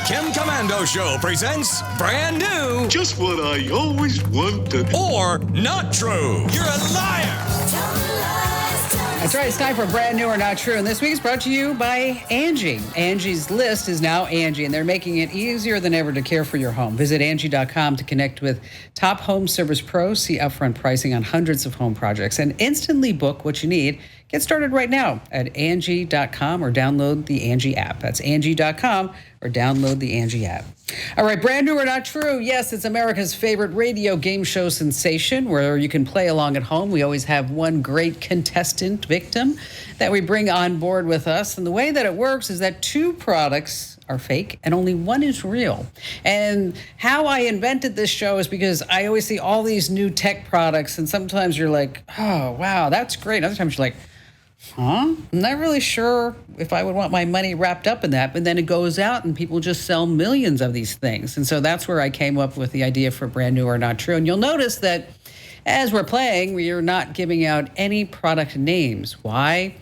Kim Commando Show presents brand new Just what I always wanted. or not true. You're a liar. That's right. It's time for Brand New or Not True. And this week is brought to you by Angie. Angie's List is now Angie, and they're making it easier than ever to care for your home. Visit Angie.com to connect with top home service pros, see upfront pricing on hundreds of home projects, and instantly book what you need. Get started right now at Angie.com or download the Angie app. That's Angie.com or download the Angie app. All right, Brand New or Not True. Yes, it's America's favorite radio game show sensation where you can play along at home. We always have one great contestant victim that we bring on board with us. And the way that it works is that two products are fake and only one is real. And how I invented this show is because I always see all these new tech products, and sometimes you're like, oh, wow, that's great. Other times you're like, I'm not really sure if I would want my money wrapped up in that. But then it goes out and people just sell millions of these things. And so that's where I came up with the idea for Brand New or Not True. And you'll notice that as we're playing, we are not giving out any product names. Why?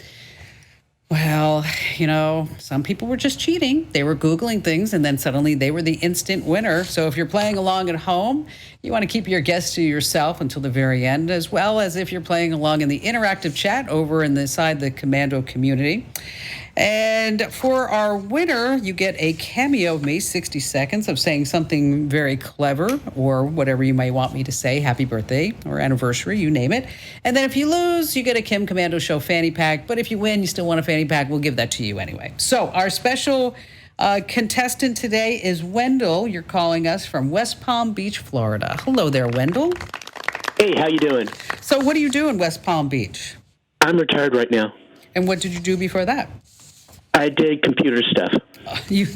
Well, you know, some people were just cheating. They were Googling things, and then suddenly they were the instant winner. So if you're playing along at home, you want to keep your guess to yourself until the very end, as well as if you're playing along in the interactive chat over inside the Commando community. And for our winner, you get a cameo of me, 60 seconds of saying something very clever or whatever you might want me to say, happy birthday or anniversary, you name it. And then if you lose, you get a Kim Commando Show fanny pack. But if you win, you still want a fanny pack, we'll give that to you anyway. So our special contestant today is Wendell. You're calling us from West Palm Beach, Florida. Hello there, Wendell. Hey, how you doing? So what do you do in West Palm Beach? I'm retired right now. And what did you do before that? I did computer stuff.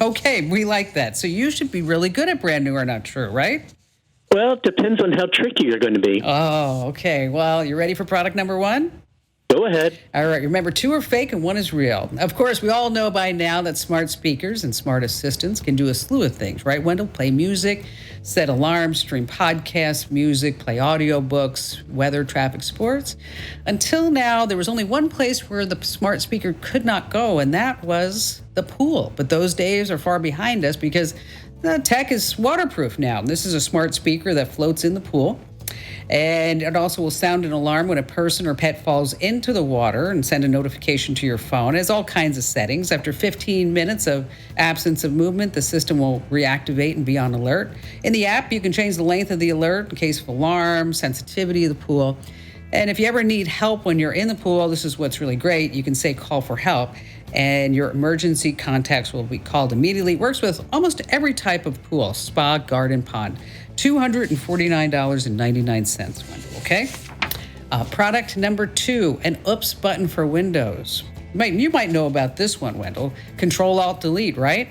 Okay, we like that. So you should be really good at Brand New or Not True, right? Well, it depends on how tricky you're going to be. Oh, okay. Well, you ready for product number one? Go ahead. All right. Remember, two are fake and one is real. Of course, we all know by now that smart speakers and smart assistants can do a slew of things, right, Wendell? Play music, set alarms, stream podcasts, music, play audiobooks, weather, traffic, sports. Until now, there was only one place where the smart speaker could not go, and that was the pool. But those days are far behind us because the tech is waterproof now. This is a smart speaker that floats in the pool. And it also will sound an alarm when a person or pet falls into the water and send a notification to your phone. It has all kinds of settings. After 15 minutes of absence of movement, the system will reactivate and be on alert. In the app, you can change the length of the alert in case of alarm, sensitivity of the pool. And if you ever need help when you're in the pool, this is what's really great. You can say call for help, and your emergency contacts will be called immediately. It works with almost every type of pool, spa, garden, pond. $249.99, Wendell, okay? Product number two, an oops button for Windows. You might know about this one, Wendell. Control-Alt-Delete, right?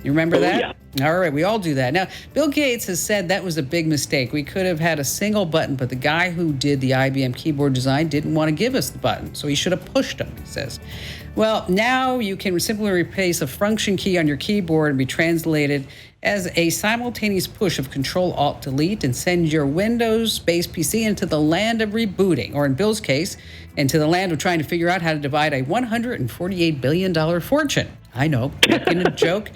You remember that? Yeah. All right, we all do that. Now, Bill Gates has said that was a big mistake. We could have had a single button, but the guy who did the IBM keyboard design didn't want to give us the button, so he should have pushed him, he says. Well, now you can simply replace a function key on your keyboard and be translated as a simultaneous push of Control-Alt-Delete and send your Windows-based PC into the land of rebooting, or in Bill's case, into the land of trying to figure out how to divide a $148 billion fortune. I know, making a joke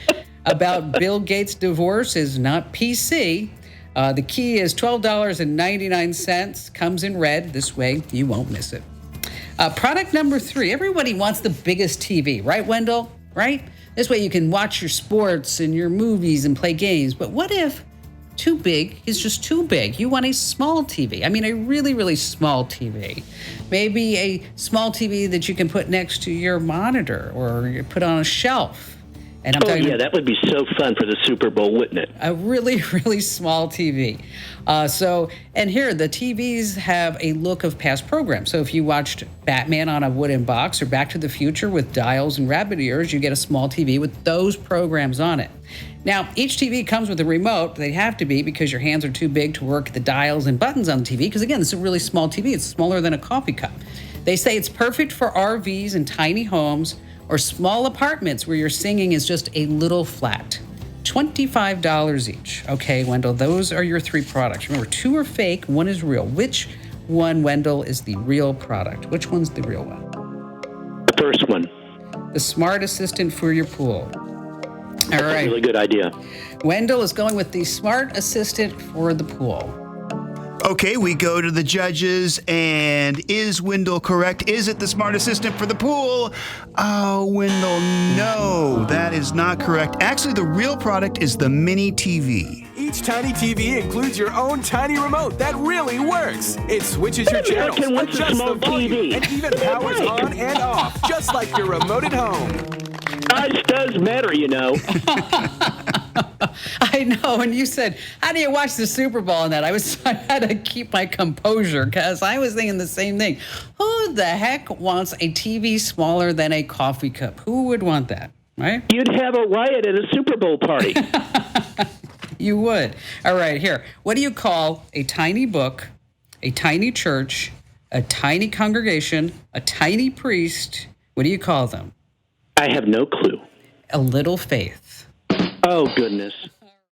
about Bill Gates' divorce is not PC. The key is $12.99, comes in red. This way, you won't miss it. Product number three, everybody wants the biggest TV, right, Wendell? Right? This way you can watch your sports and your movies and play games. But what if too big is just too big? You want a small TV. I mean, a really, really small TV. Maybe a small TV that you can put next to your monitor or you put on a shelf. And I'm talking that would be so fun for the Super Bowl, wouldn't it? A really, really small TV. And here, the TVs have a look of past programs. So if you watched Batman on a wooden box or Back to the Future with dials and rabbit ears, you get a small TV with those programs on it. Now, each TV comes with a remote. They have to be because your hands are too big to work the dials and buttons on the TV. Because again, it's a really small TV. It's smaller than a coffee cup. They say it's perfect for RVs and tiny homes or small apartments where your singing is just a little flat. $25 each. Okay, Wendell, those are your three products. Remember, two are fake, one is real. Which one, Wendell, is the real product? Which one's the real one? The first one. The smart assistant for your pool. All right. Really good idea. Wendell is going with the smart assistant for the pool. Okay, we go to the judges, and is Wendell correct? Is it the smart assistant for the pool? Oh, Wendell, no, that is not correct. Actually, the real product is the mini TV. Each tiny TV includes your own tiny remote that really works. It switches your channels, American wants a adjusts small the volume, TV. and even powers on and off, just like your remote at home. Size does matter, you know. I know. And you said, how do you watch the Super Bowl and that? I had to keep my composure because I was thinking the same thing. Who the heck wants a TV smaller than a coffee cup? Who would want that, right? You'd have a riot at a Super Bowl party. You would. All right, here. What do you call a tiny book, a tiny church, a tiny congregation, a tiny priest? What do you call them? I have no clue. A little faith. Oh, goodness.